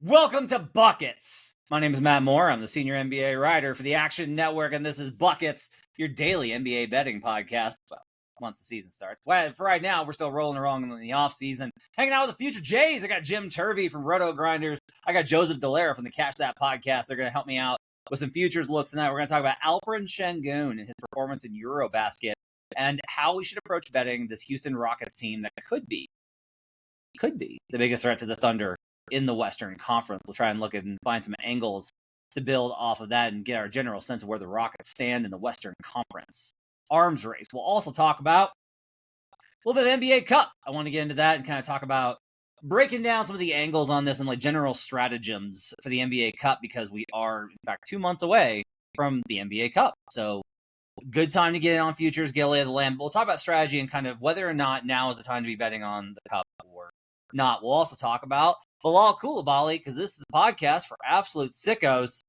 Welcome to Buckets. My name is Matt Moore. I'm the senior NBA writer for the Action Network, and this is Buckets, your daily NBA betting podcast. Well, once the season starts. Well, for right now, we're still rolling along in the offseason. Hanging out with the future Jays. I got Jim Turvey from Roto Grinders. I got Joseph Dellera from the Catch That podcast. They're going to help me out with some futures looks tonight. We're going to talk about Alperen Sengun and his performance in Eurobasket and how we should approach betting this Houston Rockets team that could be the biggest threat to the Thunder in the Western Conference. We'll try and look at and find some angles to build off of that and get our general sense of where the Rockets stand in the Western Conference arms race. We'll also talk about a little bit of NBA Cup. I want to get into that and kind of talk about breaking down some of the angles on this and like general stratagems for the NBA Cup, because we are in fact 2 months away from the NBA Cup. So good time to get in on futures, get a lay of the land. We'll talk about strategy and kind of whether or not now is the time to be betting on the Cup or not. We'll also talk about Bilal Coulibaly, because this is a podcast for absolute sickos,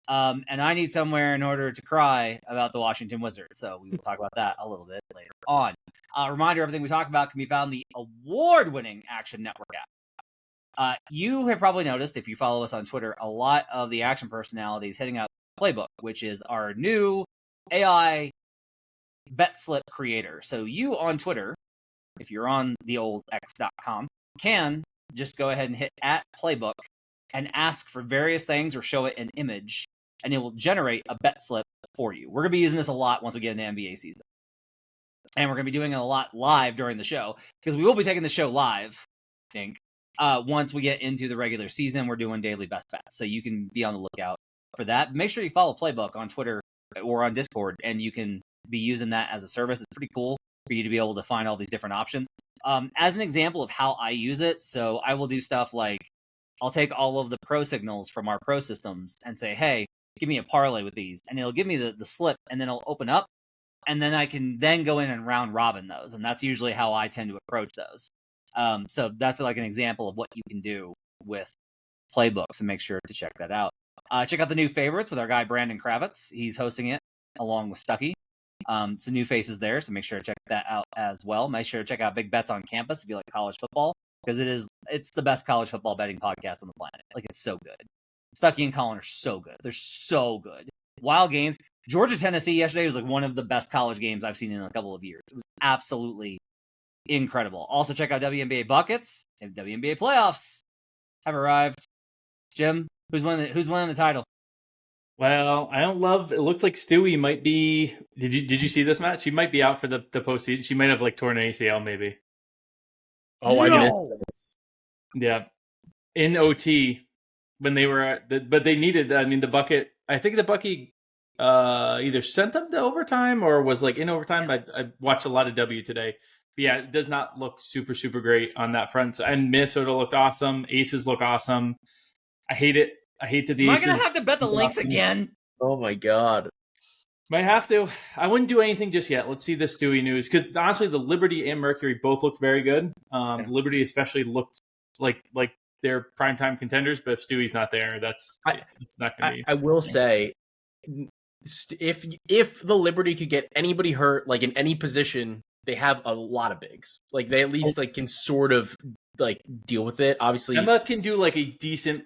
and I need somewhere in order to cry about the Washington Wizards. So we will talk about that a little bit later on. Reminder, everything we talk about can be found in the award-winning Action Network app. You have probably noticed, if you follow us on Twitter, a lot of the Action personalities hitting out Playbook, which is our new AI bet slip creator. So you on Twitter, if you're on the old x.com, can just go ahead and hit @playbook and ask for various things or show it an image, and it will generate a bet slip for you. We're going to be using this a lot once we get into NBA season. And we're going to be doing it a lot live during the show, because we will be taking the show live, I think. Once we get into the regular season, we're doing daily best bets. So you can be on the lookout for that. Make sure you follow Playbook on Twitter or on Discord, and you can be using that as a service. It's pretty cool for you to be able to find all these different options. As an example of how I use it, so I will do stuff like I'll take all of the pro signals from our pro systems and say, hey, give me a parlay with these. And it'll give me the slip, and then it'll open up. And then I can then go in and round robin those. And that's usually how I tend to approach those. So that's like an example of what you can do with Playbooks, and make sure to check that out. Check out the new favorites with our guy, Brandon Kravitz. He's hosting it along with Stuckey. Some new faces there, so make sure to check that out as well. Make sure to check out Big Bets on Campus if you like college football, because it's the best college football betting podcast on the planet. Like, it's so good. Stuckey and Colin are so good. They're so good. Wild games. Georgia Tennessee yesterday was like one of the best college games I've seen in a couple of years. It was absolutely incredible. Also check out WNBA Buckets and WNBA playoffs have arrived. Jim, who's winning the title? Well, I don't love. It looks like Stewie might be. Did you see this match? She might be out for the postseason. She might have like torn an ACL, maybe. Oh, no! I missed this. Yeah, in OT when they were, but they needed. I mean, the bucket. I think the Bucky either sent them to overtime or was like in overtime. I watched a lot of W today. But yeah, it does not look super great on that front. And Minnesota looked awesome. Aces look awesome. I hate it. I hate that the Aces. Am I going to have to bet the Lynx again? Oh, my God. Might have to. I wouldn't do anything just yet. Let's see the Stewie news. Because, honestly, the Liberty and Mercury both looked very good. Liberty especially looked like they're primetime contenders. But if Stewie's not there, it's not going to be. I will say, if the Liberty could get anybody hurt, like in any position, they have a lot of bigs. Like, they at least like can sort of like deal with it. Obviously, Emma can do like a decent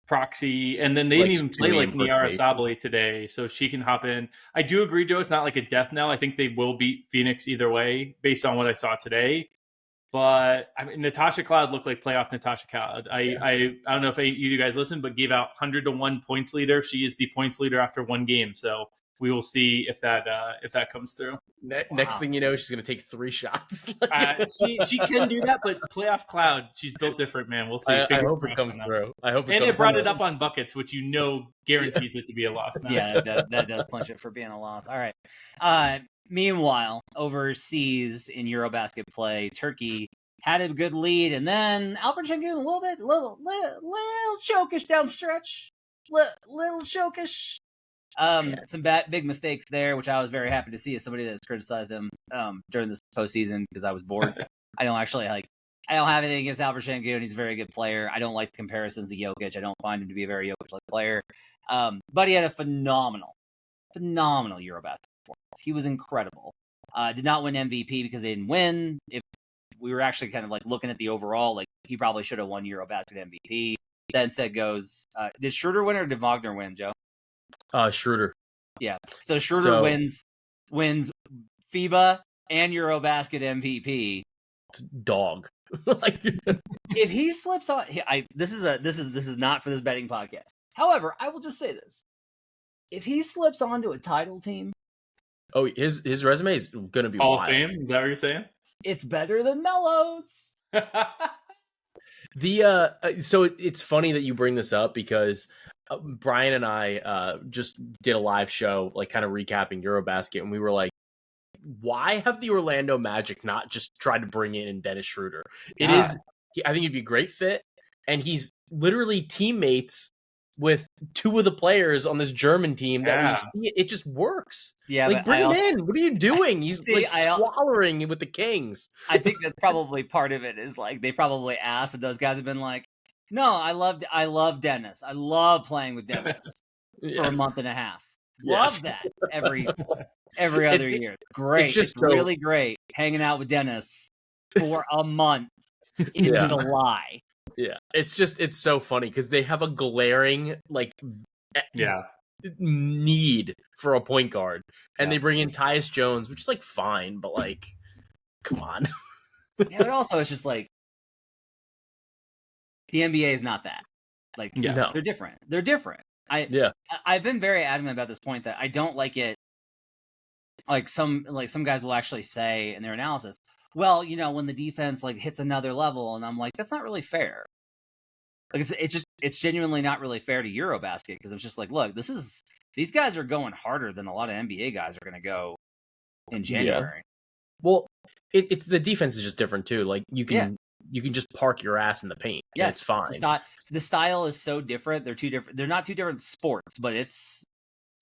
proxy, and then they didn't even play like Niara Sabally today, so she can hop in. I do agree, Joe, it's not like a death knell. I think they will beat Phoenix either way based on what I saw today. But I mean, Natasha Cloud looked like playoff Natasha Cloud. I don't know if you guys listened, but gave out 100-1 points leader. She is the points leader after one game, so we will see if that comes through. Next thing you know, she's going to take 3 shots. She can do that, but playoff Cloud, she's built different, man. We'll see. I hope it comes through. And they brought it up on buckets, which guarantees it to be a loss now. Yeah, that does punch it for being a loss. All right. Meanwhile, overseas in Eurobasket play, Turkey had a good lead, and then Alperen Sengun a little chokish down stretch. Little chokish. Some big mistakes there, which I was very happy to see as somebody that's criticized him during this postseason because I was bored. I don't have anything against Alperen Sengun. He's a very good player. I don't like the comparisons to Jokic. I don't find him to be a very Jokic-like player. But he had a phenomenal Eurobasket performance. He was incredible. Did not win MVP because they didn't win. If we were actually kind of like looking at the overall, like he probably should have won Eurobasket MVP. that instead goes. Did Schroeder win or did Wagner win, Joe? Schroeder. Yeah. So Schroeder wins FIBA and Eurobasket MVP. Dog. If he slips on, this is not for this betting podcast. However, I will just say this: if he slips onto a title team, his resume is going to be Hall wild. of Fame. Is that what you're saying? It's better than Melo's. So it's funny that you bring this up because Brian and I just did a live show, like kind of recapping Eurobasket, and we were like, why have the Orlando Magic not just tried to bring in Dennis Schroeder? I think he'd be a great fit, and he's literally teammates with two of the players on this German team that we see. It just works. Yeah, like bring him in. What are you doing? He's squallering with the Kings. I think that's probably part of it. Is like they probably asked, and those guys have been like, "No, I love Dennis. I love playing with Dennis for a month and a half. Love that every other year. Great, it's really great hanging out with Dennis for a month in July." Yeah, it's so funny because they have a glaring need for a point guard, and they bring in Tyus Jones, which is like fine, but like, come on. Yeah, but also it's just like the NBA is not that. Like, they're different. They're different. I've been very adamant about this point that I don't like it. Like some guys will actually say in their analysis, well, when the defense like hits another level, and I'm like, that's not really fair. Like it's genuinely not really fair to Eurobasket because it's just like, look, these guys are going harder than a lot of NBA guys are going to go in January. Yeah. Well, it's the defense is just different too. Like you can just park your ass in the paint. Yeah, it's fine. The style is so different. They're two different. They're not two different sports, but it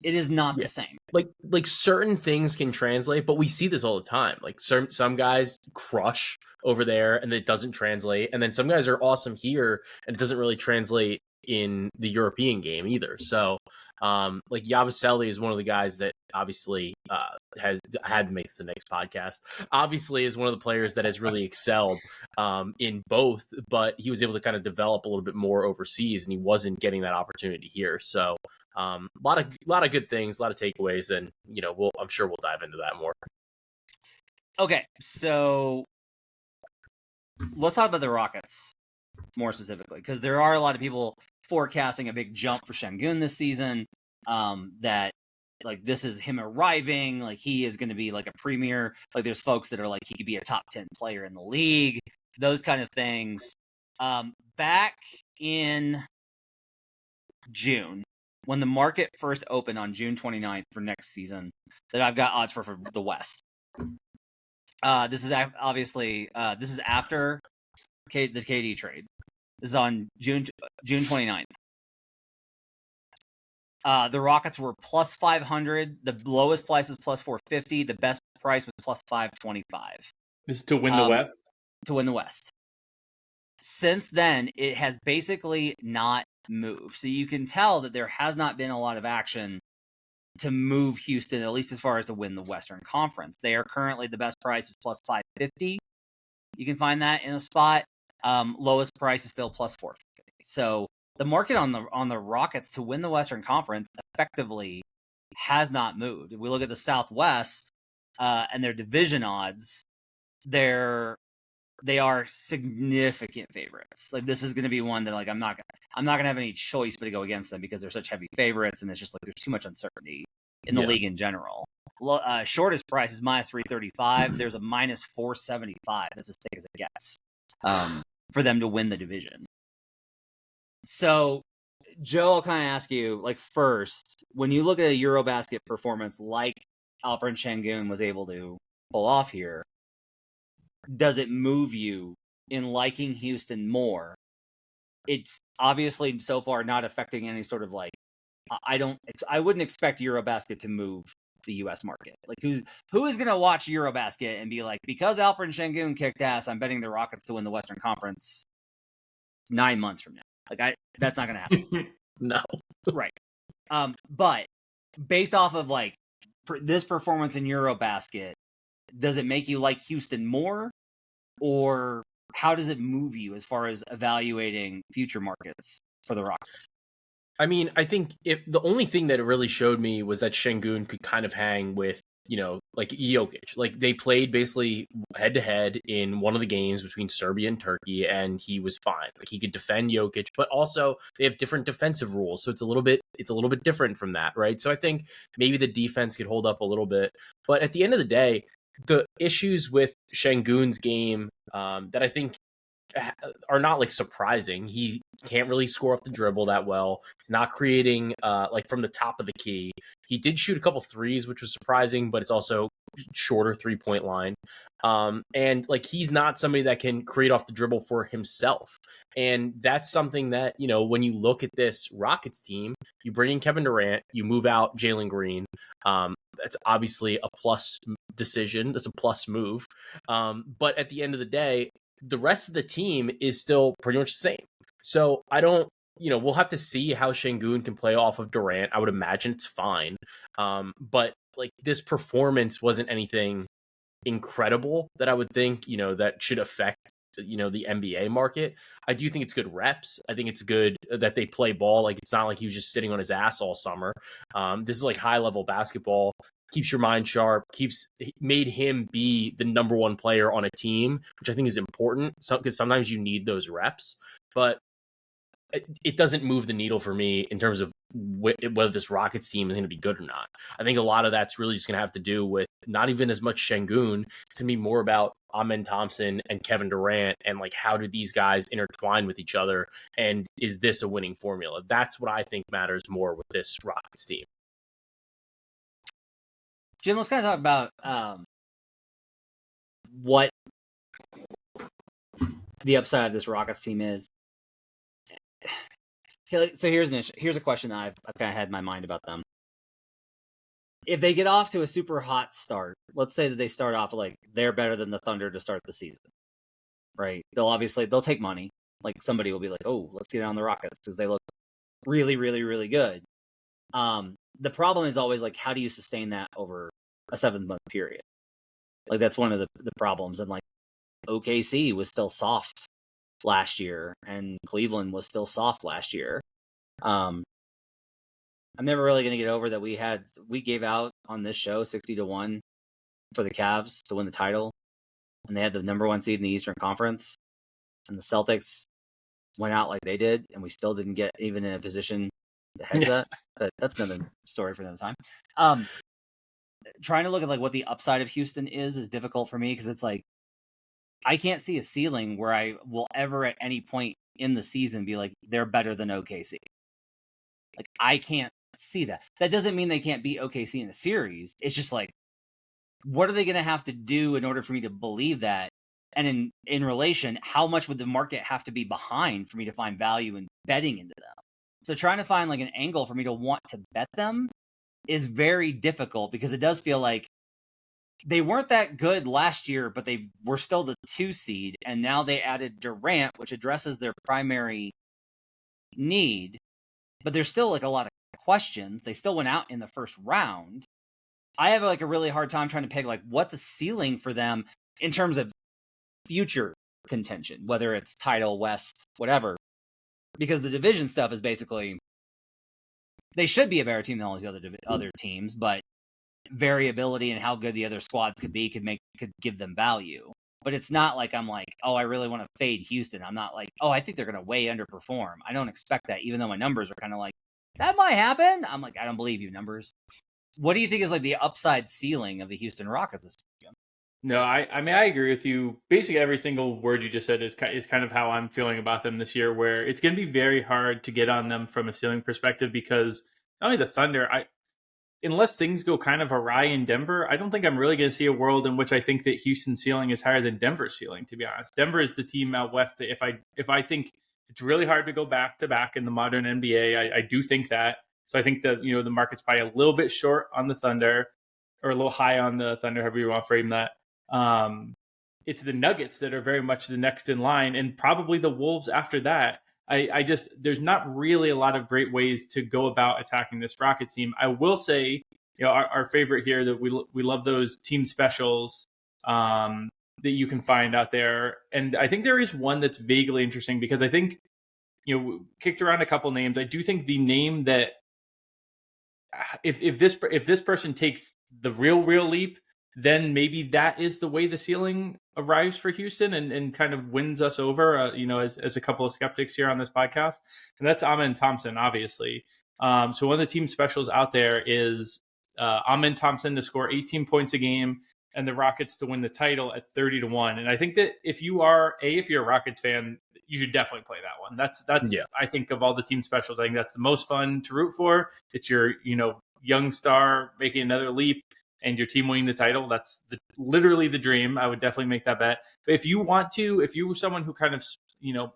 is not the same. Like certain things can translate, but we see this all the time. Like some guys crush over there and it doesn't translate. And then some guys are awesome here and it doesn't really translate in the European game either. So like Yabusele is one of the guys that obviously has had to make this the next podcast. Obviously is one of the players that has really excelled in both, but he was able to kind of develop a little bit more overseas and he wasn't getting that opportunity here. So a lot of good things, a lot of takeaways, and I'm sure we'll dive into that more. Okay, so let's talk about the Rockets more specifically, because there are a lot of people forecasting a big jump for Şengün this season. That like this is him arriving, like he is going to be like a premier. Like there's folks that are like he could be a top 10 player in the league, those kind of things. Back in June, when the market first opened on June 29th for next season, that I've got odds for the West. This is obviously this is after the KD trade. This is on June 29th. The Rockets were plus 500. The lowest price was plus 450. The best price was plus 525. This is to win the West? To win the West. Since then, it has basically not moved. So you can tell that there has not been a lot of action to move Houston, at least as far as to win the Western Conference. They are currently, the best price is plus 550. You can find that in a spot. Lowest price is still plus 450. So the market on the Rockets to win the Western Conference effectively has not moved. If we look at the Southwest and their division odds, they are significant favorites. Like this is going to be one that like I'm not going to have any choice but to go against them because they're such heavy favorites, and it's just like there's too much uncertainty in the league in general. Shortest price is minus 335. There's a minus 475. That's as thick as it gets for them to win the division. So, Joe, I'll kind of ask you, like, first, when you look at a Eurobasket performance like Alperen Şengün was able to pull off here, does it move you in liking Houston more? It's obviously so far not affecting any sort of like, I wouldn't expect Eurobasket to move the U.S. market. Like, who is going to watch Eurobasket and be like, because Alperen Şengün kicked ass, I'm betting the Rockets to win the Western Conference 9 months from now. Like, that's not going to happen. No. Right. But based off of like this performance in Eurobasket, does it make you like Houston more, or how does it move you as far as evaluating future markets for the Rockets. I mean, I think the only thing that it really showed me was that Şengün could kind of hang with, like Jokic. Like they played basically head to head in one of the games between Serbia and Turkey, and he was fine. Like he could defend Jokic, but also they have different defensive rules, so it's a little bit different from that, right? So I think maybe the defense could hold up a little bit, but at the end of the day, the issues with Şengün's game that I think are not like surprising. He can't really score off the dribble that well. He's not creating like from the top of the key. He did shoot a couple threes, which was surprising, but it's also shorter 3-point line. And like he's not somebody that can create off the dribble for himself. And that's something that, when you look at this Rockets team, you bring in Kevin Durant, you move out Jalen Green. That's obviously a plus decision. That's a plus move. But at the end of the day, the rest of the team is still pretty much the same. So I don't, we'll have to see how Şengün can play off of Durant. I would imagine it's fine. But like this performance wasn't anything incredible that I would think, that should affect, the NBA market. I do think it's good reps. I think it's good that they play ball. Like it's not like he was just sitting on his ass all summer. This is like high level basketball. Keeps your mind sharp, made him be the number one player on a team, which I think is important because sometimes you need those reps, but it doesn't move the needle for me in terms of whether this Rockets team is going to be good or not. I think a lot of that's really just going to have to do with not even as much Şengün. It's going to be more about Amen Thompson and Kevin Durant and like how do these guys intertwine with each other, and is this a winning formula? That's what I think matters more with this Rockets team. Jim, let's kind of talk about what the upside of this Rockets team is. So here's a question that I've kind of had in my mind about them. If they get off to a super hot start, let's say that they start off like they're better than the Thunder to start the season, right? They'll take money. Like somebody will be like, oh, let's get on the Rockets because they look really, really, really good. The problem is always like, how do you sustain that over a 7-month period? Like that's one of the problems. And like OKC was still soft last year, and Cleveland was still soft last year. I'm never really going to get over that we gave out on this show 60-1 for the Cavs to win the title, and they had the number 1 seed in the Eastern Conference, and the Celtics went out like they did, and we still didn't get even in a position to hedge that. But that's another story for another time. Trying to look at like what the upside of Houston is difficult for me because it's like I can't see a ceiling where I will ever at any point in the season be like they're better than OKC. Like I can't see that. That doesn't mean they can't beat OKC in a series. It's just like, what are they going to have to do in order for me to believe that? And in relation, how much would the market have to be behind for me to find value in betting into them? So trying to find like an angle for me to want to bet them is very difficult because it does feel like they weren't that good last year, but they were still the 2 seed. And now they added Durant, which addresses their primary need, but there's still like a lot of questions. They still went out in the first round. I have like a really hard time trying to peg like what's a ceiling for them in terms of future contention, whether it's title, West, whatever, because the division stuff is basically, they should be a better team than all these other teams, but variability and how good the other squads could be could give them value. But it's not like I'm like, oh, I really want to fade Houston. I'm not like, oh, I think they're going to way underperform. I don't expect that, even though my numbers are kind of like, that might happen. I'm like, I don't believe you, numbers. What do you think is like the upside ceiling of the Houston Rockets this season? No, I mean, I agree with you. Basically, every single word you just said is kind of how I'm feeling about them this year, where it's going to be very hard to get on them from a ceiling perspective because not only the Thunder, unless things go kind of awry in Denver, I don't think I'm really going to see a world in which I think that Houston's ceiling is higher than Denver's ceiling, to be honest. Denver is the team out west that if I think it's really hard to go back to back in the modern NBA, I do think that. So I think that, the market's probably a little bit short on the Thunder or a little high on the Thunder, however you want to frame that. It's the Nuggets that are very much the next in line, and probably the Wolves after that. There's not really a lot of great ways to go about attacking this Rockets team. I will say, our favorite here that we love those team specials that you can find out there. And I think there is one that's vaguely interesting because I think, kicked around a couple names. I do think the name that if this person takes the real leap, then maybe that is the way the ceiling arrives for Houston and kind of wins us over, as a couple of skeptics here on this podcast. And that's Amen Thompson, obviously. So one of the team specials out there is Amen Thompson to score 18 points a game and the Rockets to win the title at 30-1. And I think that if you're a Rockets fan, you should definitely play that one. That's I think of all the team specials, I think that's the most fun to root for. It's your, young star making another leap and your team winning the title. That's literally the dream. I would definitely make that bet. But if you were someone who kind of,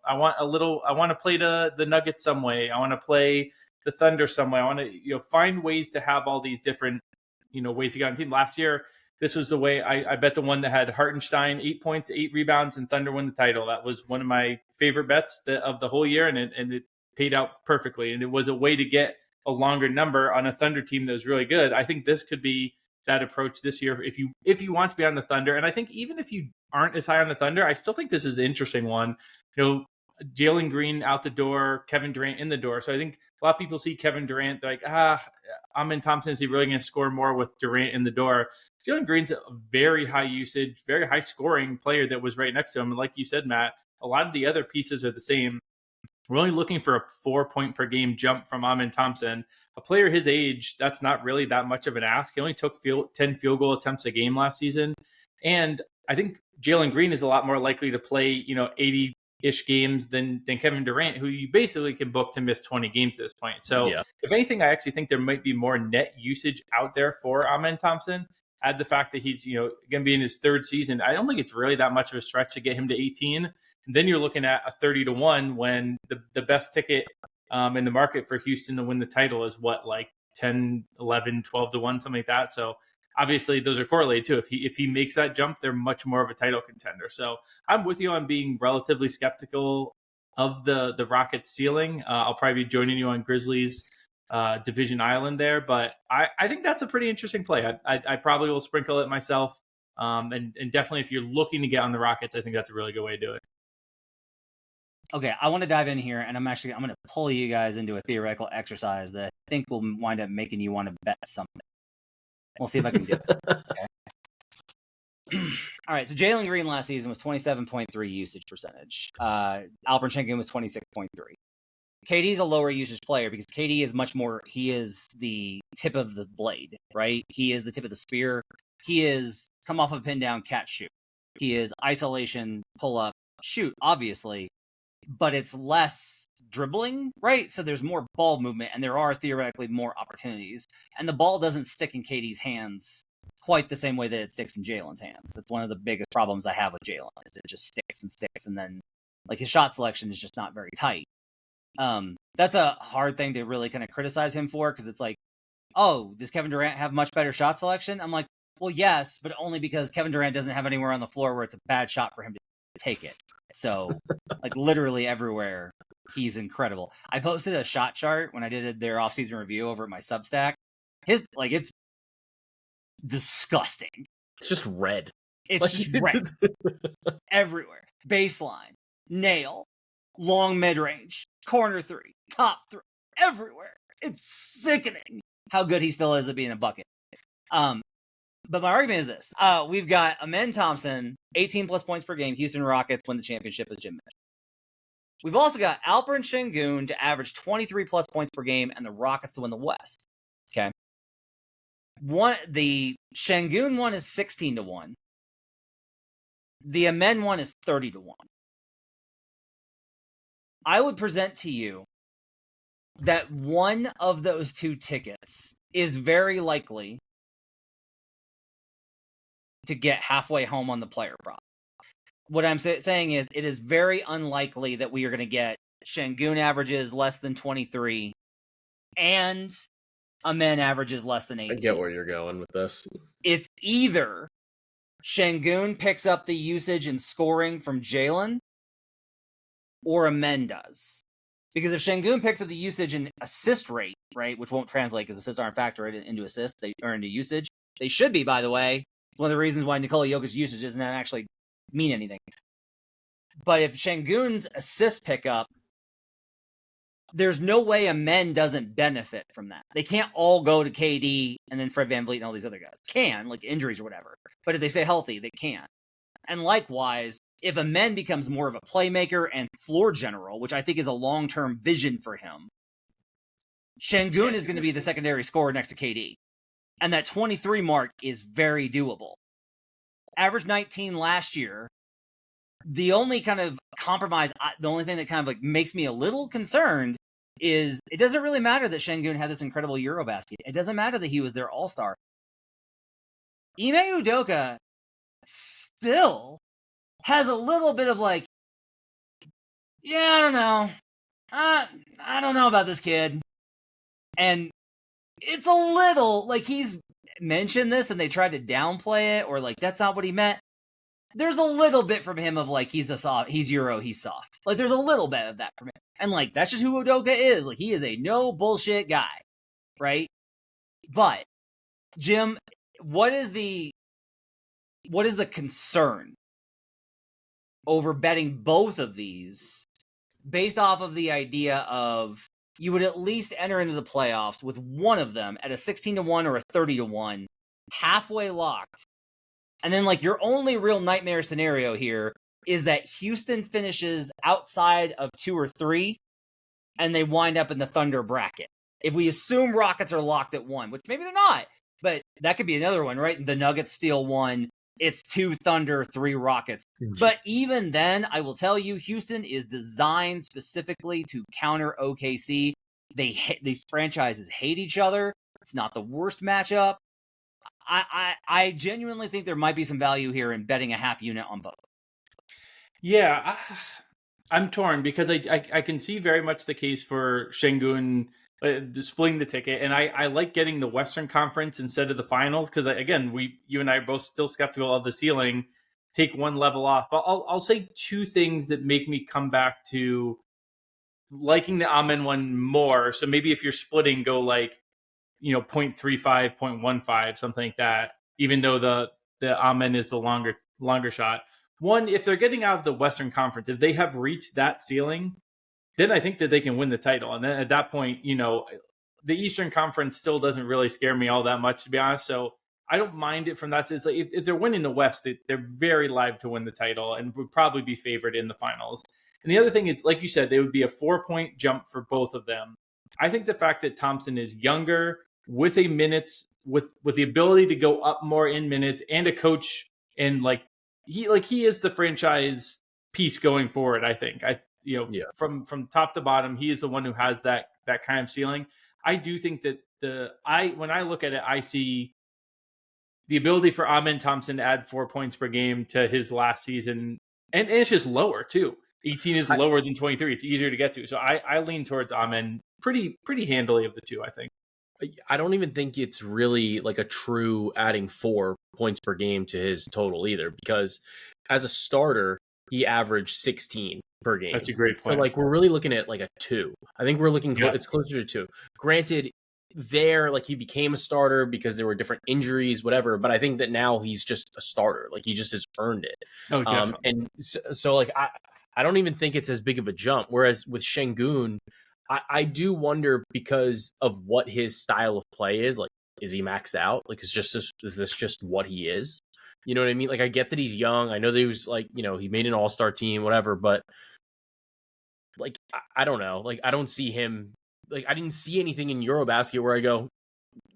I want to play the Nuggets some way. I want to play the Thunder some way. I want to, find ways to have all these different, ways to get on the team. Last year, this was the way I bet the one that had Hartenstein 8 points, 8 rebounds, and Thunder win the title. That was one of my favorite bets of the whole year, and it paid out perfectly. And it was a way to get a longer number on a Thunder team that was really good. I think this could be that approach this year if you want to be on the Thunder. And I think even if you aren't as high on the Thunder, I still think this is an interesting one. Jalen Green out the door, Kevin Durant in the door. So I think a lot of people see Kevin Durant, they're like, Amen Thompson, is he really going to score more with Durant in the door? Jalen Green's a very high usage, very high scoring player that was right next to him. And like you said, Matt, a lot of the other pieces are the same. We're only looking for a 4-point per game jump from Amen Thompson. A player his age, that's not really that much of an ask. He only took 10 field goal attempts a game last season. And I think Jalen Green is a lot more likely to play, 80-ish games than Kevin Durant, who you basically can book to miss 20 games at this point. So if anything, I actually think there might be more net usage out there for Amen Thompson. Add the fact that he's, going to be in his third season. I don't think it's really that much of a stretch to get him to 18. And then you're looking at a 30-1 when the best ticket in the market for Houston to win the title is like 10, 11, 12-1, something like that. So obviously those are correlated too. If he makes that jump, they're much more of a title contender. So I'm with you on being relatively skeptical of the Rockets ceiling. I'll probably be joining you on Grizzlies Division Island there, but I think that's a pretty interesting play. I probably will sprinkle it myself. And definitely if you're looking to get on the Rockets, I think that's a really good way to do it. Okay, I want to dive in here, and I'm going to pull you guys into a theoretical exercise that I think will wind up making you want to bet something. We'll see if I can do it. Okay. All right, so Jalen Green last season was 27.3 usage percentage. Alperen Sengun was 26.3. KD's a lower usage player because KD is he is the tip of the blade, right? He is the tip of the spear. He is come off of a pin down, catch, shoot. He is isolation, pull up, shoot, obviously. But it's less dribbling, right? So there's more ball movement, and there are theoretically more opportunities. And the ball doesn't stick in KD's hands quite the same way that it sticks in Jalen's hands. That's one of the biggest problems I have with Jalen, is it just sticks, and then his shot selection is just not very tight. That's a hard thing to really kind of criticize him for, because it's like, oh, does Kevin Durant have much better shot selection? I'm like, well, yes, but only because Kevin Durant doesn't have anywhere on the floor where it's a bad shot for him to take it. So, literally everywhere, he's incredible. I posted a shot chart when I did their offseason review over at my Substack. It's disgusting. It's just red. It's just red. Everywhere. Baseline, nail, long mid-range, corner three, top three, everywhere. It's sickening how good he still is at being a bucket. But my argument is this. We've got Amen Thompson, 18 plus points per game. Houston Rockets win the championship, as Jim mentioned. We've also got Alperen Sengun to average 23 plus points per game and the Rockets to win the West. Okay. The Sengun one is 16-1. The Amen one is 30-1. I would present to you that one of those two tickets is very likely to get halfway home on the player prop. What I'm saying is it is very unlikely that we are going to get Sengun averages less than 23 and Amen averages less than 18. I get where you're going with this. It's either Sengun picks up the usage and scoring from Jalen or Amen does. Because if Sengun picks up the usage and assist rate, right, which won't translate because assists aren't factored into assists, they are into usage. They should be, by the way. One of the reasons why Nikola Jokic's usage doesn't actually mean anything. But if Sengun's assist pickup there's no way a men doesn't benefit from that. They can't all go to KD and then Fred VanVleet and all these other guys. Can, like injuries or whatever. But if they stay healthy, they can. And likewise, if a men becomes more of a playmaker and floor general, which I think is a long-term vision for him, Şengün is going to be the secondary scorer next to KD. And that 23 mark is very doable. Average 19 last year. The only kind of compromise, the only thing that kind of like makes me a little concerned is it doesn't really matter that Şengün had this incredible Eurobasket. It doesn't matter that he was their all-star. Ime Udoka still has a little bit of like, yeah, I don't know. I don't know about this kid. And it's a little like he's mentioned this and they tried to downplay it or like that's not what he meant. There's a little bit from him of like he's Euro, he's soft. Like there's a little bit of that from him. And like that's just who Udoka is. Like he is a no bullshit guy. Right? But Jim, what is the concern over betting both of these based off of the idea of you would at least enter into the playoffs with one of them at a 16-1 or a 30-1, halfway locked. And then, like, your only real nightmare scenario here is that Houston finishes outside of 2 or 3, and they wind up in the Thunder bracket. If we assume Rockets are locked at 1, which maybe they're not, but that could be another one, right? The Nuggets steal 1, it's 2 Thunder, 3 Rockets. But even then, I will tell you, Houston is designed specifically to counter OKC. These franchises hate each other. It's not the worst matchup. I genuinely think there might be some value here in betting a half unit on both. Yeah, I'm torn because I can see very much the case for Şengün splitting the ticket, and I like getting the Western Conference instead of the finals because again, you and I are both still skeptical of the ceiling. Take one level off, but I'll say two things that make me come back to liking the Amen one more. So maybe if you're splitting, go like 0.35, 0.15, something like that. Even though the Amen is the longer shot. One, if they're getting out of the Western Conference, if they have reached that ceiling, then I think that they can win the title. And then at that point, the Eastern Conference still doesn't really scare me all that much, to be honest. So I don't mind it from that. It's like if they're winning the West, they're very live to win the title and would probably be favored in the finals. And the other thing is, like you said, they would be a 4-point jump for both of them. I think the fact that Thompson is younger with with the ability to go up more in minutes and a coach and he is the franchise piece going forward. I think from top to bottom, he is the one who has that kind of ceiling. I do think that when I look at it, I see the ability for Amen Thompson to add 4 points per game to his last season, and it's just lower too. 18 is lower than 23. It's easier to get to. So I lean towards Amen pretty handily of the two, I think. I don't even think it's really like a true adding 4 points per game to his total either, because as a starter, he averaged 16 per game. That's a great point. So like we're really looking at like a 2. I think we're looking it's closer to 2. Granted, he became a starter because there were different injuries, whatever. But I think that now he's just a starter. Like he just has earned it. Oh, definitely. And so like I don't even think it's as big of a jump. Whereas with Şengün, I do wonder because of what his style of play is. Like, is he maxed out? Like, is this just what he is? You know what I mean? Like, I get that he's young. I know that he was like, he made an all-star team, whatever. But like, I don't know. Like, I don't see him. Like, I didn't see anything in Eurobasket where I go,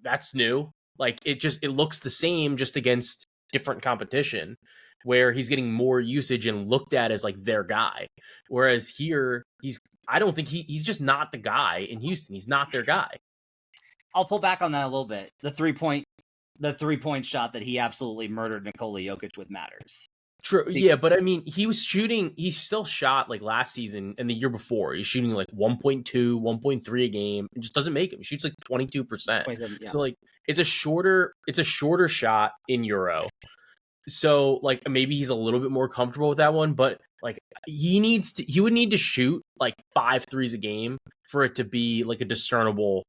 that's new. Like, it looks the same, just against different competition, where he's getting more usage and looked at as like their guy. Whereas here, I don't think he's just not the guy in Houston. He's not their guy. I'll pull back on that a little bit. The 3-point shot that he absolutely murdered Nikola Jokic with matters. True. Yeah, but I mean, he still shot like last season and the year before. He's shooting like 1.2, 1.3 a game. It just doesn't make him. He shoots like 22%. Yeah. So like it's a shorter shot in Euro. So like maybe he's a little bit more comfortable with that one, but like he would need to shoot like 5 threes a game for it to be like a discernible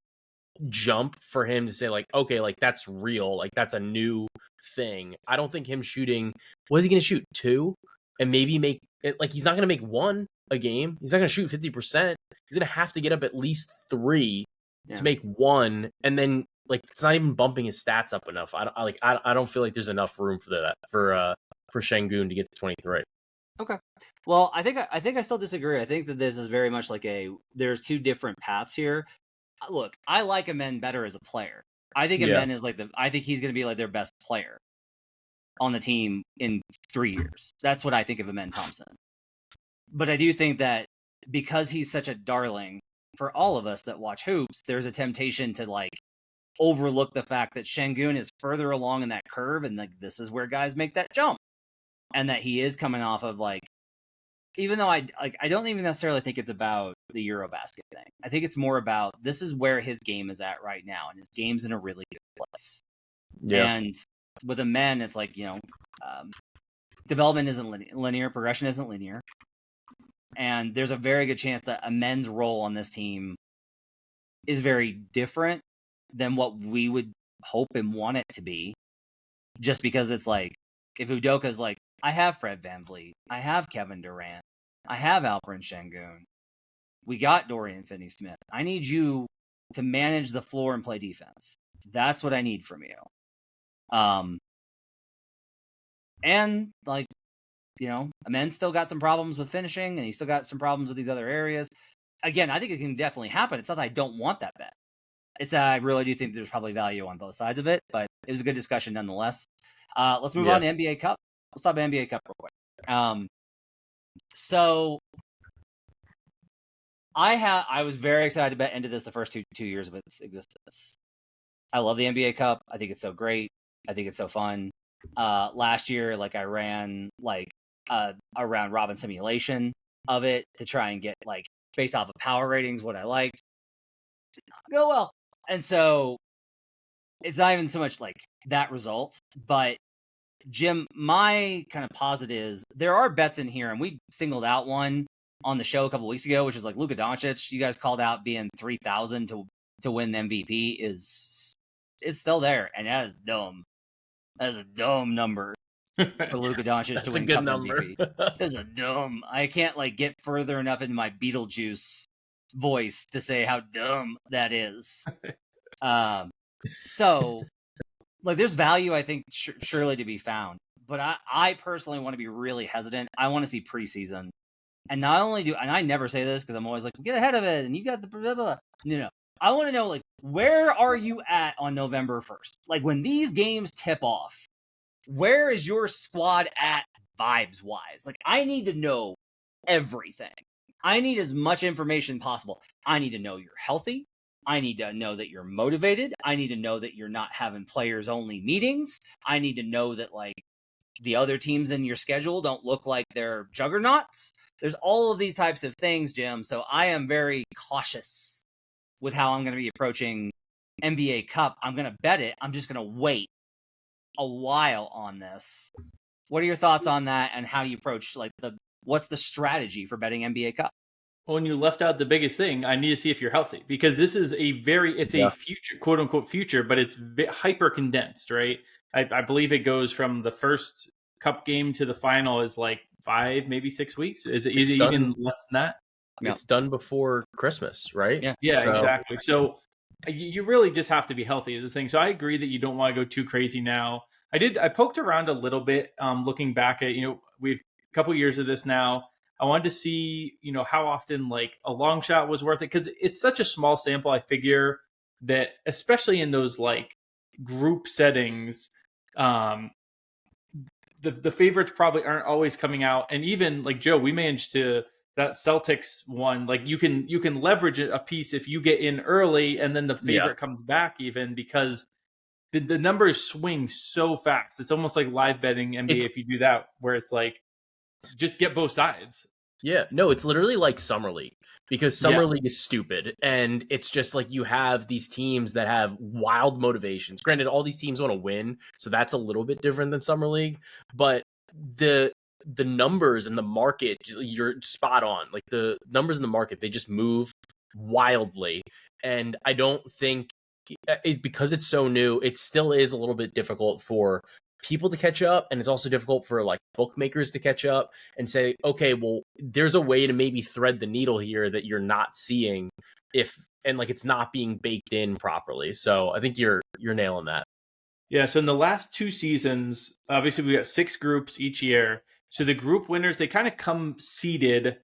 jump for him to say like, okay, like that's real, like that's a new thing. I don't think him shooting, what is he going to shoot, 2 and maybe make He's not going to make one a game. He's not going to shoot 50%. He's going to have to get up at least 3 to make one, and then it's not even bumping his stats up enough. I don't feel like there's enough room for that for Şengün to get to 23. Okay. Well, I think I still disagree. I think that this is very much there's 2 different paths here. Look, I like Amen better as a player. I think Amen is I think he's going to be their best player on the team in 3 years. That's what I think of Amen Thompson. But I do think that because he's such a darling for all of us that watch hoops, there's a temptation to overlook the fact that Şengün is further along in that curve, and this is where guys make that jump, and that he is coming off of even though I don't even necessarily think it's about the Eurobasket thing. I think it's more about this is where his game is at right now, and his game's in a really good place. Yeah. And with Amen, it's development isn't linear, progression isn't linear, and there's a very good chance that Amen's role on this team is very different than what we would hope and want it to be, just because it's if Udoka's I have Fred VanVleet, I have Kevin Durant, I have Alperen Şengün, we got Dorian Finney-Smith. I need you to manage the floor and play defense. That's what I need from you. And Amen's still got some problems with finishing, and he's still got some problems with these other areas. Again, I think it can definitely happen. It's not that I don't want that bet. I really do think there's probably value on both sides of it, but it was a good discussion nonetheless. Let's move on to NBA Cup. Let's talk about NBA Cup real quick. So I was very excited to bet into this the first two years of its existence. I love the NBA Cup. I think it's so great. I think it's so fun. Last year, I ran a round robin simulation of it to try and get based off of power ratings what I liked. Did not go well. And so it's not even so much that result, but Jim, my kind of posit is there are bets in here, and we singled out one on the show a couple weeks ago, which is Luka Doncic. You guys called out being 3,000 to win MVP. It's still there, and that is dumb. That is a dumb number for Luka Doncic to win Cup MVP. That's a dumb. I can't get further enough into my Beetlejuice voice to say how dumb that is. So there's value, I think, surely to be found. But I personally want to be really hesitant. I want to see preseason. And not only and I never say this because I'm always get ahead of it and you got the blah, blah, blah. No. I want to know, where are you at on November 1st? When these games tip off, where is your squad at vibes-wise? I need to know everything. I need as much information possible. I need to know you're healthy. I need to know that you're motivated. I need to know that you're not having players-only meetings. I need to know that, the other teams in your schedule don't look like they're juggernauts. There's all of these types of things, Jim. So I am very cautious with how I'm going to be approaching NBA Cup. I'm going to bet it. I'm just going to wait a while on this. What are your thoughts on that, and how do you approach what's the strategy for betting NBA Cup? When you left out the biggest thing, I need to see if you're healthy, because this is a future, quote unquote future, but it's hyper condensed, right? I believe it goes from the first Cup game to the final is 5, maybe 6 weeks. Is it even less than that? It's done before Christmas, right? Yeah, exactly. So you really just have to be healthy at this thing. So I agree that you don't want to go too crazy now. I poked around a little bit, looking back at, we've a couple years of this now. I wanted to see, how often a long shot was worth it, because it's such a small sample. I figure that especially in those group settings, the favorites probably aren't always coming out. And even Joe, we managed to, that Celtics one, you can leverage a piece if you get in early and then the favorite comes back, even because the numbers swing so fast. It's almost like live betting NBA if you do that, where it's just get both sides. Yeah, no, it's literally like Summer League, because Summer League is stupid. And it's just you have these teams that have wild motivations. Granted, all these teams want to win, so that's a little bit different than Summer League. But the numbers in the market, you're spot on. The numbers in the market, they just move wildly. And I don't think, because it's so new, it still is a little bit difficult for people to catch up, and it's also difficult for like bookmakers to catch up and say, okay, well, there's a way to maybe thread the needle here that you're not seeing and like it's not being baked in properly. So I think you're nailing that. Yeah, so in the last 2 seasons, obviously we got 6 groups each year. So the group winners, they kind of come seeded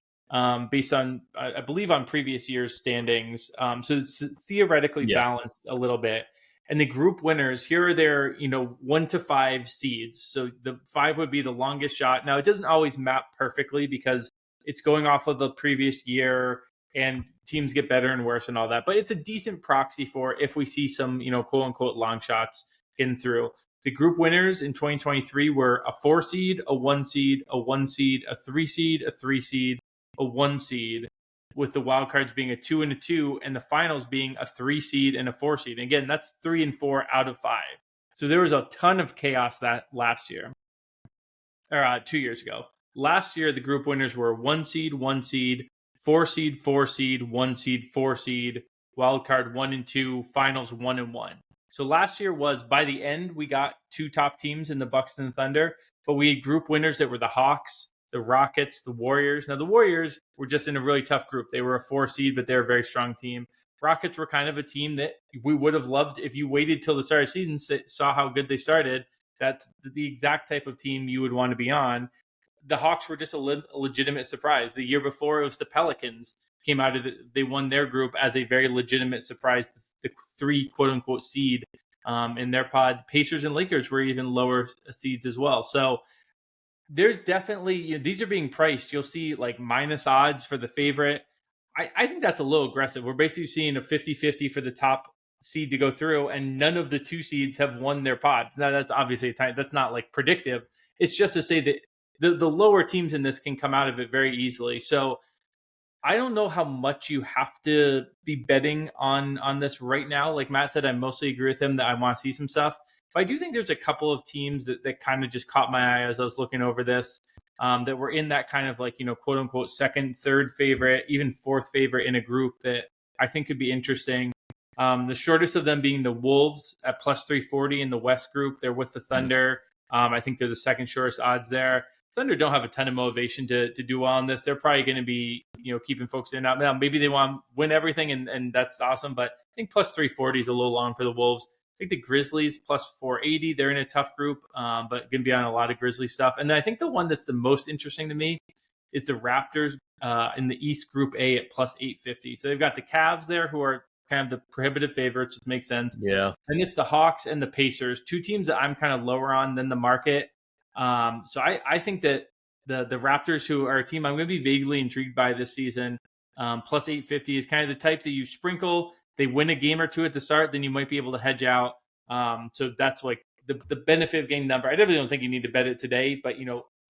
based on, I believe, on previous year's standings. So it's theoretically balanced a little bit. And the group winners, here are their, 1 to 5 seeds. So the 5 would be the longest shot. Now, it doesn't always map perfectly because it's going off of the previous year and teams get better and worse and all that. But it's a decent proxy for if we see some, quote unquote, long shots in through. The group winners in 2023 were a 4 seed, a 1 seed, a 1 seed, a 3 seed, a 3 seed, a 1 seed, with the wild cards being a 2 and a 2, and the finals being a 3 seed and a 4 seed. And again, that's 3 and 4 out of 5. So there was a ton of chaos that last year, or 2 years ago. Last year, the group winners were 1 seed, 1 seed, 4 seed, 4 seed, 1 seed, 4 seed, wild card 1 and 2, finals 1 and 1. So last year was, by the end, we got 2 top teams in the Bucks and the Thunder, but we had group winners that were the Hawks, the Rockets, the Warriors. Now, the Warriors were just in a really tough group. They were a 4 seed, but they're a very strong team. Rockets were kind of a team that we would have loved if you waited till the start of the season, saw how good they started. That's the exact type of team you would want to be on. The Hawks were just a legitimate surprise. The year before, it was the Pelicans came out of they won their group as a very legitimate surprise, the 3 quote-unquote seed in their pod. Pacers and Lakers were even lower seeds as well. So there's definitely, these are being priced. You'll see like minus odds for the favorite. I think that's a little aggressive. We're basically seeing a 50-50 for the top seed to go through, and none of the 2 seeds have won their pods. Now, that's obviously that's not like predictive. It's just to say that the lower teams in this can come out of it very easily. So I don't know how much you have to be betting on this right now. Like Matt said, I mostly agree with him that I want to see some stuff. But I do think there's a couple of teams that kind of just caught my eye as I was looking over this, that were in that kind of like, quote unquote, second, third favorite, even fourth favorite in a group that I think could be interesting. The shortest of them being the Wolves at plus 340 in the West group. They're with the Thunder. I think they're the second shortest odds there. Thunder don't have a ton of motivation to do well on this. They're probably going to be, keeping folks in and out. Now, maybe they want to win everything, and that's awesome. But I think plus 340 is a little long for the Wolves. I think the Grizzlies plus 480. They're in a tough group, but going to be on a lot of Grizzly stuff. And then I think the one that's the most interesting to me is the Raptors in the East Group A at plus 850. So they've got the Cavs there, who are kind of the prohibitive favorites, which makes sense. Yeah. And it's the Hawks and the Pacers, 2 teams that I'm kind of lower on than the market. So I think that the Raptors, who are a team I'm going to be vaguely intrigued by this season, plus 850 is kind of the type that you sprinkle. They win a game or 2 at the start, then you might be able to hedge out. So that's like the benefit of game number. I definitely don't think you need to bet it today, but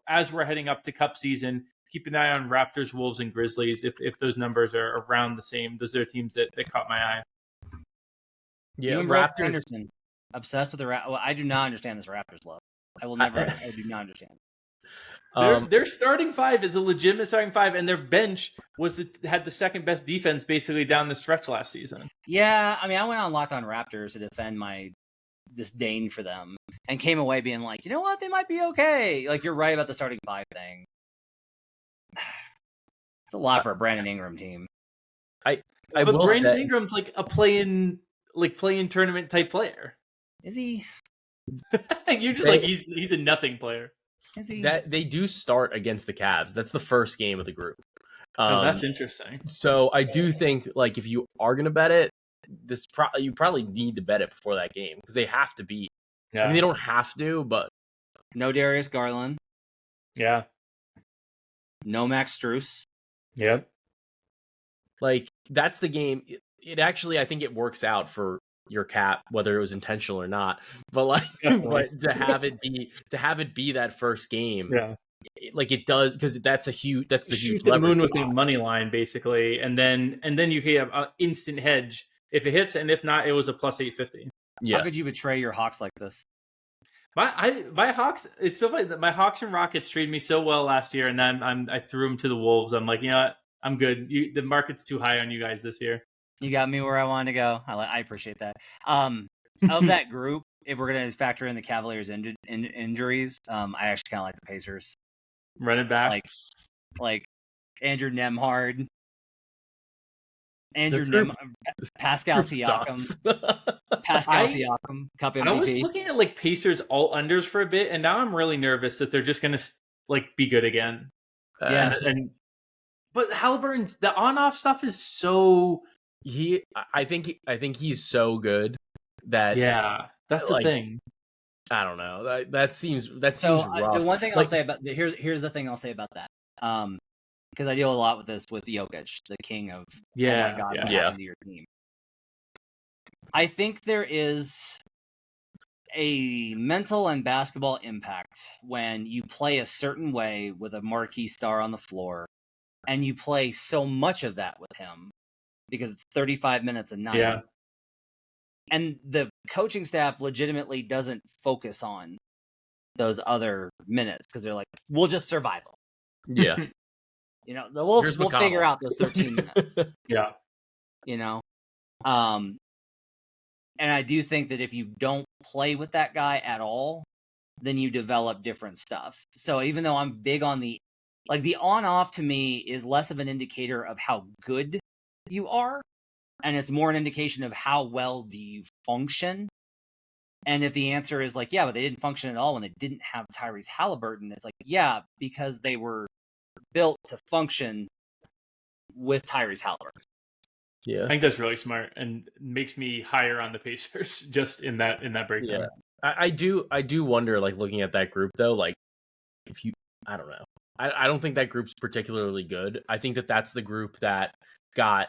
as we're heading up to Cup season, keep an eye on Raptors, Wolves, and Grizzlies. If those numbers are around the same, those are teams that caught my eye. Yeah, Raptors. Anderson, obsessed with the Raptors. Well, I do not understand this Raptors love. I will never. I do not understand. Their starting 5 is a legitimate starting 5, and their bench had the second best defense basically down the stretch last season. Yeah, I mean, I went on Locked On Raptors to defend my disdain for them, and came away being like, you know what, they might be okay. Like, you're right about the starting 5 thing. It's a lot for a Brandon Ingram team. But Brandon Ingram's like a play-in tournament type player. Is he? You're just like he's a nothing player. Is he? That they do start against the Cavs. That's the first game of the group. That's interesting. So I do think, like, if you are gonna bet it, you probably need to bet it before that game because they have to beat. Yeah. I mean, they don't have to, but no Darius Garland. Yeah. No Max Strus. Yep. Like, that's the game. It actually, I think it works out for your cap, whether it was intentional or not. But like, but to have it be that first game, yeah, like it does, because that's the huge the moon with the money line basically, and then you can have an instant hedge if it hits, and if not, it was a plus 850. Yeah. How could you betray your Hawks like this? My Hawks, it's so funny that my Hawks and Rockets treated me so well last year, and then I threw them to the Wolves. I'm like, what? I'm good. The market's too high on you guys this year. You got me where I wanted to go. I appreciate that. Of that group, if we're gonna factor in the Cavaliers' injuries, I actually kind of like the Pacers. Running back, like Andrew Nembhard, Pascal Siakam, Siakam, Cup MVP. I was looking at like Pacers all unders for a bit, and now I'm really nervous that they're just gonna like be good again. But Halliburton's the on-off stuff is so. I think he's so good that that's the thing. I don't know. That seems rough. The one thing I'll say about here's the thing I'll say about that. Because I deal a lot with this with Jokic, the king of oh my God, what happened to your team. I think there is a mental and basketball impact when you play a certain way with a marquee star on the floor, and you play so much of that with him because it's 35 minutes a night. Yeah. And the coaching staff legitimately doesn't focus on those other minutes because they're like, we'll just survive them. Yeah. We'll figure out those 13 minutes. Yeah. And I do think that if you don't play with that guy at all, then you develop different stuff. So even though I'm big on the on-off, to me is less of an indicator of how good you are, and it's more an indication of how well do you function. And if the answer is but they didn't function at all when they didn't have Tyrese Halliburton, it's because they were built to function with Tyrese Halliburton. Yeah, I think that's really smart and makes me higher on the Pacers just in that breakdown. Yeah, I do wonder, looking at that group though, if you, I don't know, I don't think that group's particularly good. I think that's the group that got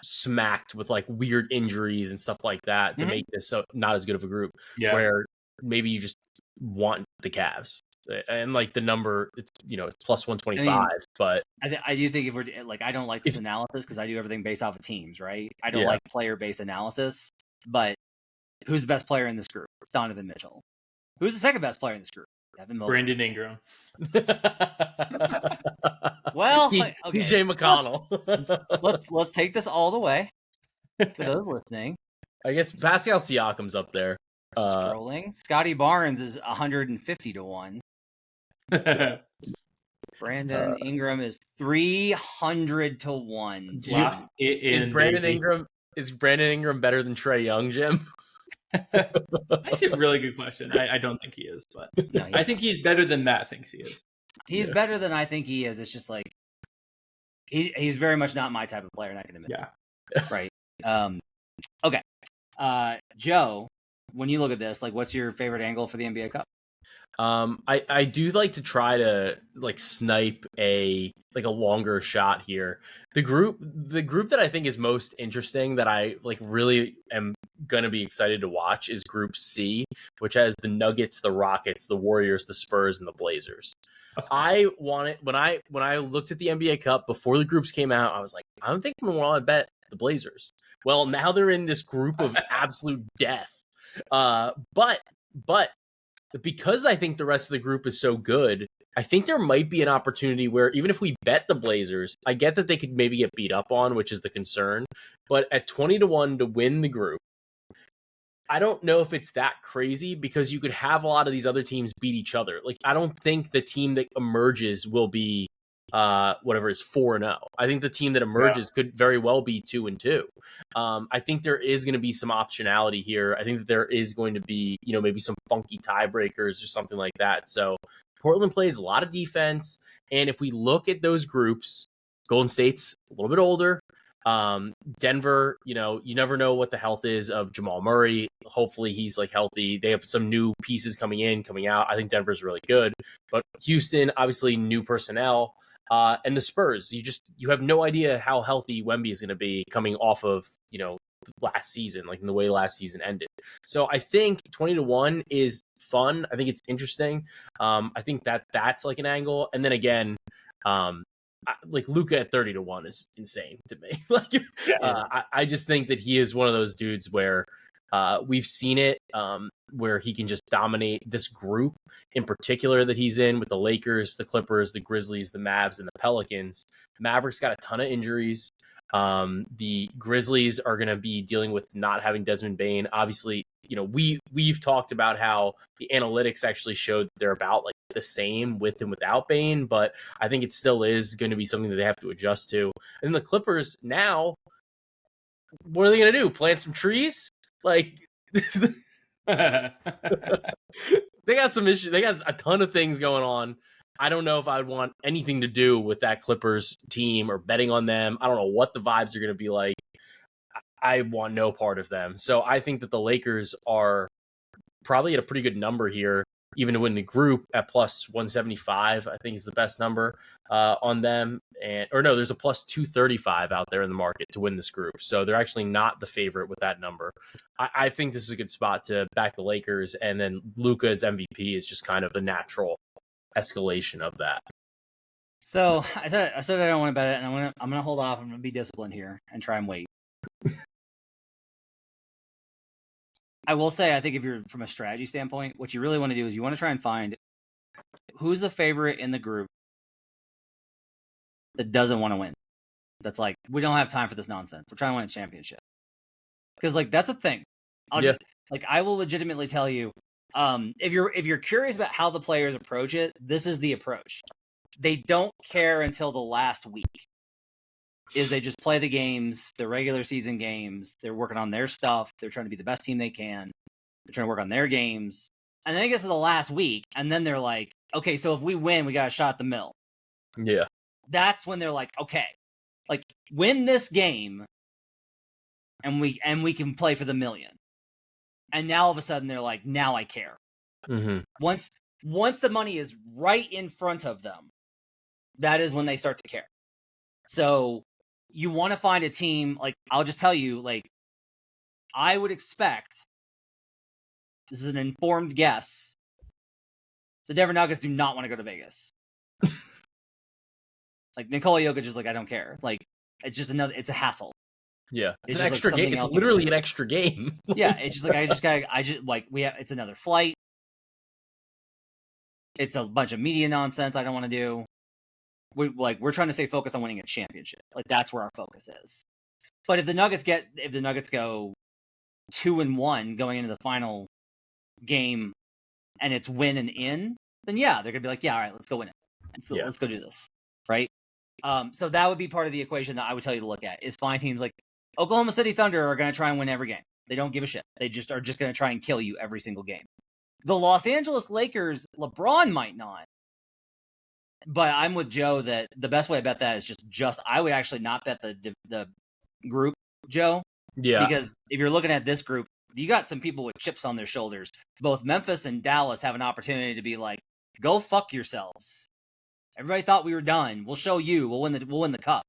smacked with weird injuries and stuff like that to make this so not as good of a group. Yeah, where maybe you just want the Cavs. And the number, it's plus 125, but I do think if we're I don't like this analysis because I do everything based off of teams, right? I don't like player-based analysis, but who's the best player in this group? It's Donovan Mitchell. Who's the second best player in this group? Kevin Miller. Brandon Ingram. Well, okay. PJ McConnell. let's take this all the way for those listening. I guess Pascal Siakam's up there. Strolling. Scotty Barnes is 150 to 1. Brandon Ingram is 300 to 1. Is Brandon Ingram better than Trae Young, Jim? That's a really good question. I don't think he is, but no, I think he's better than Matt thinks he is. He's better than I think he is. It's just he's very much not my type of player, not going to admit. Yeah. Right. Okay. Joe, when you look at this, what's your favorite angle for the NBA Cup? I do like to try to snipe a longer shot here. The group that I think is most interesting that I really am gonna be excited to watch is Group C, which has the Nuggets, the Rockets, the Warriors, the Spurs, and the Blazers. I want it when I looked at the NBA Cup before the groups came out, I was like, I don't think I'm gonna want to bet the Blazers. Well, now they're in this group of absolute death. But because I think the rest of the group is so good, I think there might be an opportunity where even if we bet the Blazers, I get that they could maybe get beat up on, which is the concern. But at 20 to 1 to win the group, I don't know if it's that crazy because you could have a lot of these other teams beat each other. I don't think the team that emerges will be whatever is 4-0. I think the team that emerges could very well be 2-2. I think there is going to be some optionality here. I think that there is going to be, maybe some funky tiebreakers or something like that. So Portland plays a lot of defense. And if we look at those groups, Golden State's a little bit older. Denver, you never know what the health is of Jamal Murray. Hopefully he's healthy. They have some new pieces coming in, coming out. I think Denver's really good, but Houston, obviously new personnel. And the Spurs, you have no idea how healthy Wemby is going to be coming off of, last season, in the way last season ended. So I think 20 to 1 is fun. I think it's interesting. I think that's an angle. And then again, Luka at 30 to 1 is insane to me. I just think that he is one of those dudes where we've seen it, where he can just dominate this group in particular that he's in with the Lakers, the Clippers, the Grizzlies, the Mavs, and the Pelicans. Mavericks got a ton of injuries. The Grizzlies are going to be dealing with not having Desmond Bane. Obviously, we've talked about how the analytics actually showed they're about like the same with and without Bane, but I think it still is going to be something that they have to adjust to. And the Clippers now, what are they going to do? Plant some trees? Like they got some issues. They got a ton of things going on. I don't know if I would want anything to do with that Clippers team or betting on them. I don't know what the vibes are going to be like. I want no part of them. So I think that the Lakers are probably at a pretty good number here, even to win the group at plus 175, I think is the best number on them. There's a plus 235 out there in the market to win this group. So they're actually not the favorite with that number. I think this is a good spot to back the Lakers, and then Luka as MVP is just kind of the natural escalation of that. So I said I don't want to bet it, and I'm gonna hold off. I'm gonna be disciplined here and try and wait. I will say, I think if you're from a strategy standpoint, what you really want to do is you want to try and find who's the favorite in the group that doesn't want to win. That's like, we don't have time for this nonsense. We're trying to win a championship. Because like that's a thing. I will legitimately tell you, if you're curious about how the players approach it, this is the approach. They don't care until the last week. They just play the games, the regular season games. They're working on their stuff. They're trying to be the best team they can. They're trying to work on their games. And then it gets to the last week, and then they're like, okay, so if we win, we got a shot at the mill. Yeah. That's when they're like, okay, like win this game, and we can play for the million. And now all of a sudden they're like, now I care. Mm-hmm. Once the money is right in front of them, that is when they start to care. So you want to find a team, like, I'll just tell you, like, I would expect, this is an informed guess, the Denver Nuggets do not want to go to Vegas. Like, Nikola Jokic is like, I don't care. Like, it's just it's a hassle. Yeah. It's an extra game. It's literally an extra game. Yeah, it's just like, it's another flight. It's a bunch of media nonsense I don't want to do. We're trying to stay focused on winning a championship. Like, that's where our focus is. But if the Nuggets go 2-1 going into the final game, and it's win and in, then yeah, they're gonna be like, yeah, all right, let's go win it. Let's go do this, right? So that would be part of the equation that I would tell you to look at, is find teams like Oklahoma City Thunder are gonna try and win every game. They don't give a shit. They just are gonna try and kill you every single game. The Los Angeles Lakers, LeBron might not. But I'm with Joe that the best way to bet that is just I would actually not bet the group, Joe. Yeah. Because if you're looking at this group, you got some people with chips on their shoulders. Both Memphis and Dallas have an opportunity to be like, go fuck yourselves. Everybody thought we were done. We'll show you. We'll win the cup,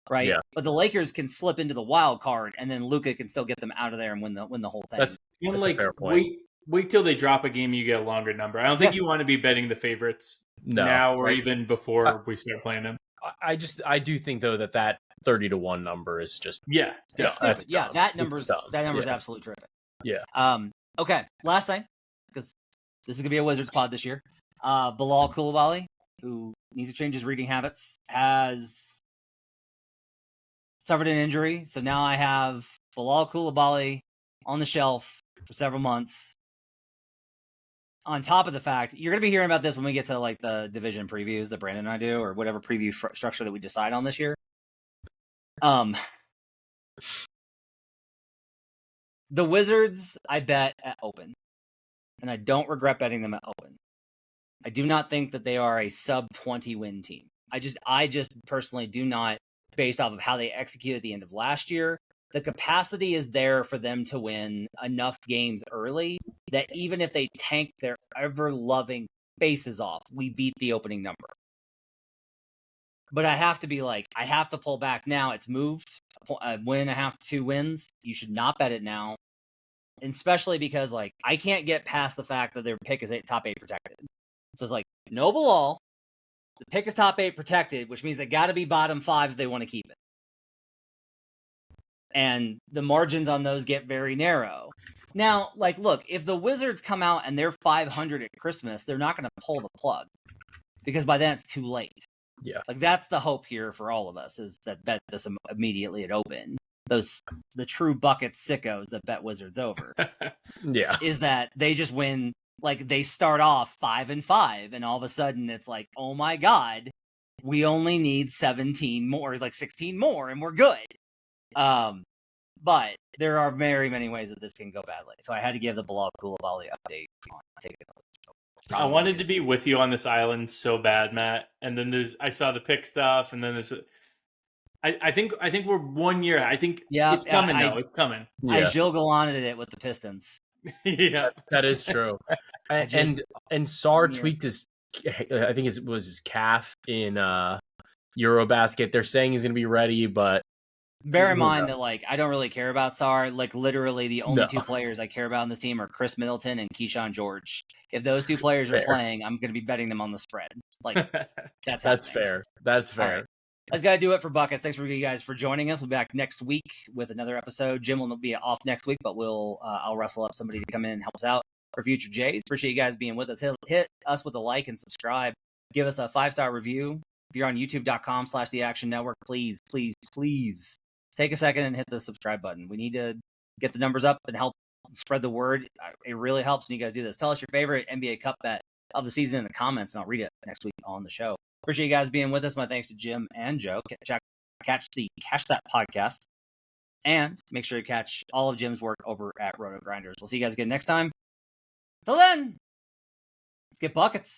right? Yeah. But the Lakers can slip into the wild card, and then Luka can still get them out of there and win the whole thing. That's a fair point. Wait till they drop a game, you get a longer number. I don't think you want to be betting the favorites now or even before we start playing them. I do think though that 30-1 number is just that number's absolutely terrific. Yeah. Okay, last thing, because this is gonna be a Wizards pod this year. Bilal Coulibaly, who needs to change his reading habits, has suffered an injury, so now I have Bilal Coulibaly on the shelf for several months. On top of the fact, you're going to be hearing about this when we get to like the division previews that Brandon and I do, or whatever preview structure that we decide on this year. The Wizards, I bet at open, and I don't regret betting them at open. I do not think that they are a sub 20 win team. I just personally do not, based off of how they executed at the end of last year. The capacity is there for them to win enough games early that even if they tank their ever-loving faces off, we beat the opening number. But I have to pull back now. It's moved. A win and a half to 2 wins. You should not bet it now. Especially because, like, I can't get past the fact that their pick is top 8 protected. So it's like, no Bilal. The pick is top 8 protected, which means they got to be bottom 5 if they want to keep it. And the margins on those get very narrow. Now, like, look, if the Wizards come out and they're 500 at Christmas, they're not going to pull the plug. Because by then it's too late. Yeah. Like, that's the hope here for all of us, is that bet this immediately at open. the true bucket sickos that bet Wizards over. Yeah. Is that they just win, like they start off 5-5 and all of a sudden it's like, oh my God, we only need 17 more, like 16 more and we're good. But there are very many ways that this can go badly. So I had to give the Bilal Coulibaly update on taking over. I wanted to be with you on this island so bad, Matt. And then I saw the pick stuff, and then I think we're 1 year. I think it's coming now. It's coming. Yeah. I Gilles Galanted it with the Pistons. Yeah, that is true. And Sar tweaked his, I think it was his calf in Eurobasket. They're saying he's going to be ready, but bear in mind that, like, I don't really care about Sar. Like, literally, the only two players I care about in this team are Chris Middleton and Keyshawn George. If those two players are playing, I'm going to be betting them on the spread. Like, that's fair. That's fair. Right. That's got to do it for Buckets. Thanks for you guys for joining us. We'll be back next week with another episode. Jim will be off next week, but I'll wrestle up somebody to come in and help us out for future Jays. Appreciate you guys being with us. Hit us with a like and subscribe. Give us a 5-star review. If you're on youtube.com/the Action Network, please take a second and hit the subscribe button. We need to get the numbers up and help spread the word. It really helps when you guys do this. Tell us your favorite NBA Cup bet of the season in the comments, and I'll read it next week on the show. Appreciate you guys being with us. My thanks to Jim and Joe. Catch That podcast. And make sure to catch all of Jim's work over at Roto Grinders. We'll see you guys again next time. Till then, let's get buckets.